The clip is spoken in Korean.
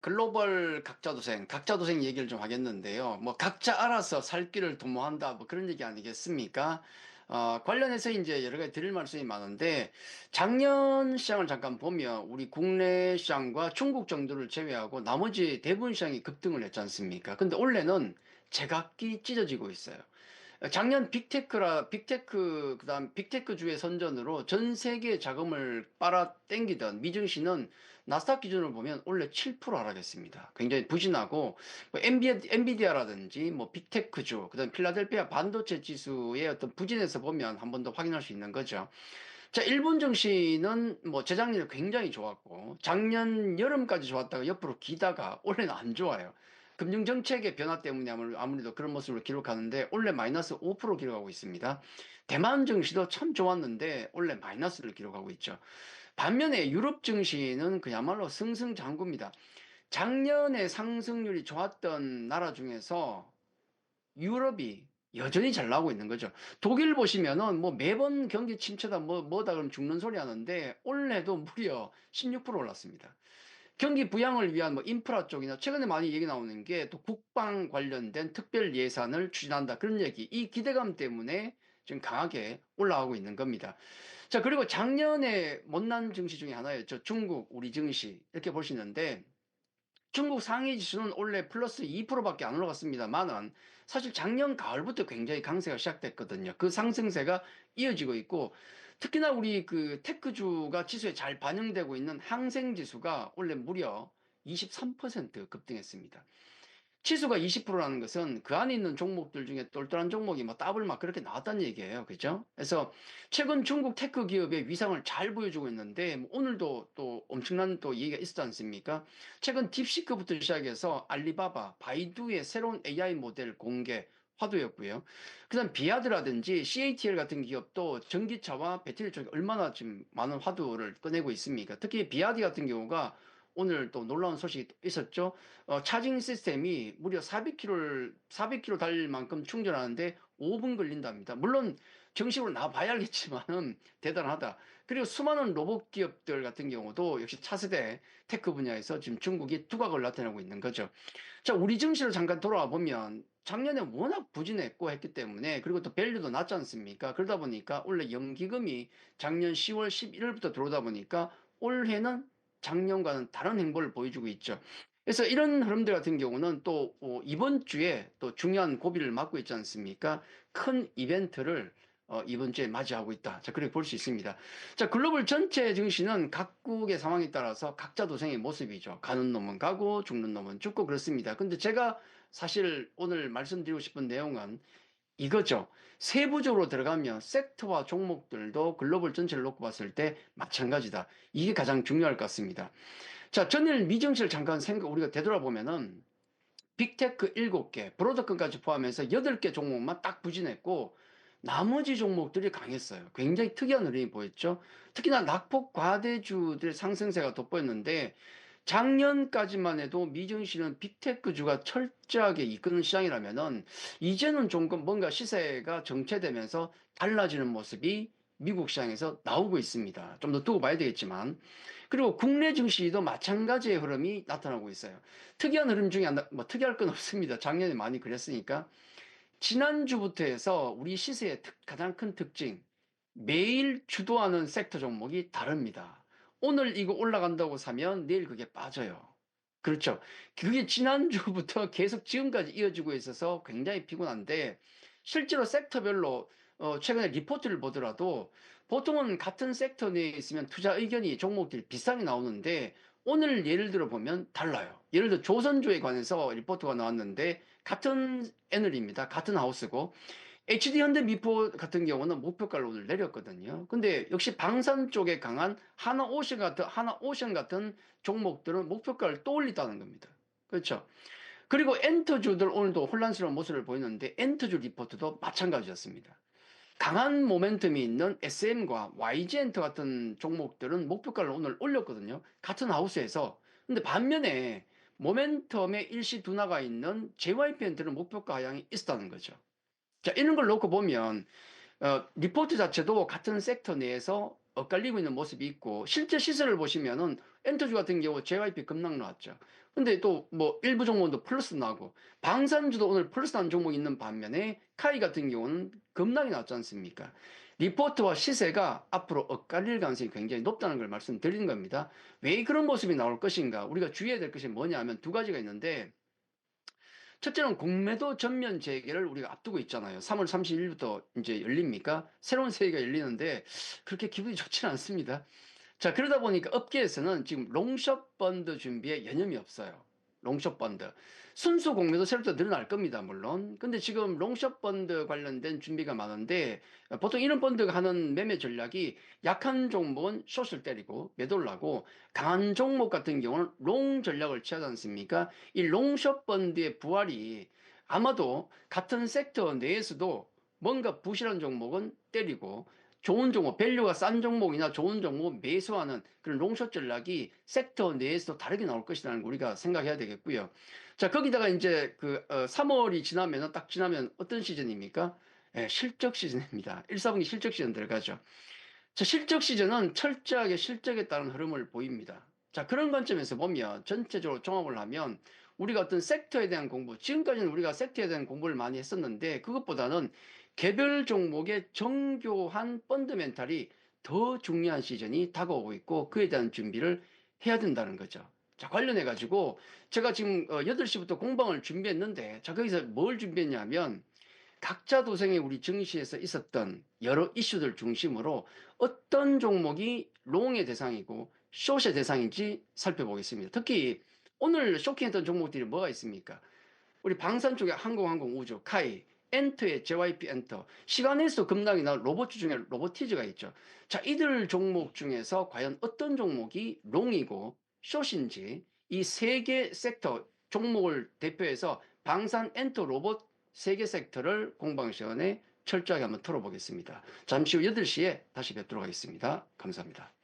글로벌 각자 도생 얘기를 좀 하겠는데요. 뭐 각자 알아서 살 길을 도모한다, 뭐 그런 얘기 아니겠습니까? 관련해서 이제 여러 가지 드릴 말씀이 많은데, 작년 시장을 잠깐 보면 우리 국내 시장과 중국 정도를 제외하고 나머지 대부분 시장이 급등을 했지 않습니까? 근데 올해는 제각기 찢어지고 있어요. 작년 그다음 빅테크주의 선전으로 전 세계 자금을 빨아 당기던 미증시는 나스닥 기준으로 보면 올해 7% 하락했습니다. 굉장히 부진하고, 뭐 엔비디아라든지 뭐 빅테크주, 그다음 필라델피아 반도체 지수의 어떤 부진에서 보면 한 번 더 확인할 수 있는 거죠. 자, 일본 증시는 뭐 재작년에 굉장히 좋았고, 작년 여름까지 좋았다가 옆으로 기다가 올해는 안 좋아요. 금융 정책의 변화 때문에 아무래도 그런 모습을 기록하는데 올해 마이너스 5% 기록하고 있습니다. 대만 증시도 참 좋았는데 올해 마이너스를 기록하고 있죠. 반면에 유럽 증시는 그야말로 승승장구입니다. 작년에 상승률이 좋았던 나라 중에서 유럽이 여전히 잘 나오고 있는 거죠. 독일 보시면은 뭐 매번 경기 침체다 뭐다 그럼 죽는 소리 하는데 올해도 무려 16% 올랐습니다. 경기 부양을 위한 뭐 인프라 쪽이나 최근에 많이 얘기 나오는 게 또 국방 관련된 특별 예산을 추진한다, 그런 얘기, 이 기대감 때문에 지금 강하게 올라가고 있는 겁니다. 자, 그리고 작년에 못난 증시 중에 하나였죠. 중국 우리 증시 이렇게 보시는데, 중국 상해 지수는 올해 플러스 2%밖에 안 올라갔습니다만은 사실 작년 가을부터 굉장히 강세가 시작됐거든요. 그 상승세가 이어지고 있고, 특히나 우리 그 테크주가 지수에 잘 반영되고 있는 항생 지수가 올해 무려 23% 급등했습니다. 치수가 20%라는 것은 그 안에 있는 종목들 중에 똘똘한 종목이 뭐 더블 막 그렇게 나왔다는 얘기예요. 그죠? 그래서 최근 중국 테크 기업의 위상을 잘 보여주고 있는데, 뭐 오늘도 또 엄청난 또 얘기가 있었지 않습니까? 최근 딥시크부터 시작해서 알리바바, 바이두의 새로운 AI 모델 공개 화두였고요. 그다음 비아드라든지 CATL 같은 기업도 전기차와 배터리 쪽에 얼마나 지금 많은 화두를 꺼내고 있습니까? 특히 비아드 같은 경우가 오늘 또 놀라운 소식이 있었죠. 차징 시스템이 무려 400km 달릴 만큼 충전하는데 5분 걸린답니다. 물론 정식으로 나와봐야 알겠지만은 대단하다. 그리고 수많은 로봇 기업들 같은 경우도 역시 차세대 테크 분야에서 지금 중국이 두각을 나타내고 있는 거죠. 자, 우리 증시를 잠깐 돌아와 보면 작년에 워낙 부진했고 했기 때문에, 그리고 또 밸류도 낮지 않습니까? 그러다 보니까 원래 연기금이 작년 10월 11월부터 들어오다 보니까 올해는 작년과는 다른 행보를 보여주고 있죠. 그래서 이런 흐름들 같은 경우는 또 이번 주에 또 중요한 고비를 맞고 있지 않습니까? 큰 이벤트를 이번 주에 맞이하고 있다. 자, 그렇게 볼 수 있습니다. 자, 글로벌 전체 증시는 각국의 상황에 따라서 각자 도생의 모습이죠. 가는 놈은 가고 죽는 놈은 죽고 그렇습니다. 근데 제가 사실 오늘 말씀드리고 싶은 내용은 이거죠. 세부적으로 들어가면 섹터와 종목들도 글로벌 전체를 놓고 봤을 때 마찬가지다. 이게 가장 중요할 것 같습니다. 자, 전일 미증시를 잠깐 우리가 되돌아보면은 빅테크 7개, 브로드con까지 포함해서 8개 종목만 딱 부진했고, 나머지 종목들이 강했어요. 굉장히 특이한 흐름이 보였죠. 특히나 낙폭 과대주들 상승세가 돋보였는데, 작년까지만 해도 미증시는 빅테크주가 철저하게 이끄는 시장이라면은 이제는 조금 뭔가 시세가 정체되면서 달라지는 모습이 미국 시장에서 나오고 있습니다. 좀 더 두고 봐야 되겠지만. 그리고 국내 증시도 마찬가지의 흐름이 나타나고 있어요. 특이한 흐름 중에 하나, 뭐 특이할 건 없습니다. 작년에 많이 그랬으니까. 지난주부터 해서 우리 시세의 가장 큰 특징, 매일 주도하는 섹터 종목이 다릅니다. 오늘 이거 올라간다고 사면 내일 그게 빠져요. 그렇죠. 그게 지난주부터 계속 지금까지 이어지고 있어서 굉장히 피곤한데, 실제로 섹터별로 최근에 리포트를 보더라도 보통은 같은 섹터 내에 있으면 투자 의견이 종목들이 비슷하게 나오는데, 오늘 예를 들어 보면 달라요. 예를 들어 조선주에 관해서 리포트가 나왔는데 같은 애널입니다. 같은 하우스고, HD현대미포 같은 경우는 목표가를 오늘 내렸거든요. 근데 역시 방산 쪽에 강한 하나오션 같은 종목들은 목표가를 또 올리다는 겁니다. 그렇죠. 그리고 엔터주들 오늘도 혼란스러운 모습을 보이는데 엔터주 리포트도 마찬가지였습니다. 강한 모멘텀이 있는 SM과 YG엔터 같은 종목들은 목표가를 오늘 올렸거든요. 같은 하우스에서. 근데 반면에 모멘텀의 일시 둔화가 있는 JYP엔터는 목표가 하향이 있었다는 거죠. 자, 이런 걸 놓고 보면 리포트 자체도 같은 섹터 내에서 엇갈리고 있는 모습이 있고, 실제 시세를 보시면은 엔터주 같은 경우 JYP 급락 나왔죠. 근데 또 뭐 일부 종목도 플러스 나고 방산주도 오늘 플러스 난 종목이 있는 반면에 카이 같은 경우는 급락이 났지 않습니까? 리포트와 시세가 앞으로 엇갈릴 가능성이 굉장히 높다는 걸 말씀드리는 겁니다. 왜 그런 모습이 나올 것인가? 우리가 주의해야 될 것이 뭐냐 하면 두 가지가 있는데, 첫째는 공매도 전면 재개를 우리가 앞두고 있잖아요. 3월 30일부터 이제 열립니까? 새로운 세계가 열리는데 그렇게 기분이 좋지는 않습니다. 자, 그러다 보니까 업계에서는 지금 롱숏 펀드 준비에 여념이 없어요. 롱숏 펀드. 순수 공매도 새로부터 늘어날 겁니다, 물론. 근데 지금 롱숏 펀드 관련된 준비가 많은데, 보통 이런 펀드가 하는 매매 전략이 약한 종목은 숏을 때리고 매도를 하고, 강한 종목 같은 경우는 롱 전략을 취하지 않습니까? 이 롱숏 펀드의 부활이 아마도 같은 섹터 내에서도 뭔가 부실한 종목은 때리고, 좋은 종목, 밸류가 싼 종목이나 좋은 종목 매수하는 그런 롱숏 전략이 섹터 내에서도 다르게 나올 것이라는 걸 우리가 생각해야 되겠고요. 자, 거기다가 이제 3월이 지나면, 딱 지나면 어떤 시즌입니까? 예, 실적 시즌입니다. 1, 4분기 실적 시즌 들어가죠. 자, 실적 시즌은 철저하게 실적에 따른 흐름을 보입니다. 자, 그런 관점에서 보면 전체적으로 종합을 하면 우리가 어떤 섹터에 대한 공부, 지금까지는 우리가 섹터에 대한 공부를 많이 했었는데 그것보다는 개별 종목의 정교한 펀더멘탈이 더 중요한 시즌이 다가오고 있고 그에 대한 준비를 해야 된다는 거죠. 자, 관련해 가지고 제가 지금 8시부터 공방을 준비했는데, 자, 거기서 뭘 준비했냐면 각자 도생의 우리 증시에서 있었던 여러 이슈들 중심으로 어떤 종목이 롱의 대상이고 숏의 대상인지 살펴보겠습니다. 특히 오늘 쇼킹했던 종목들이 뭐가 있습니까? 우리 방산 쪽에 항공, 우주, 카이, 엔터의 JYP 엔터, 시간에서 급락이나 로봇주 중에 로보티즈가 있죠. 자, 이들 종목 중에서 과연 어떤 종목이 롱이고 숏인지 이 세 개 섹터 종목을 대표해서 방산, 엔터, 로봇 세 개 섹터를 공방 시간에 철저하게 한번 털어보겠습니다. 잠시 후 8시에 다시 뵙도록 하겠습니다. 감사합니다.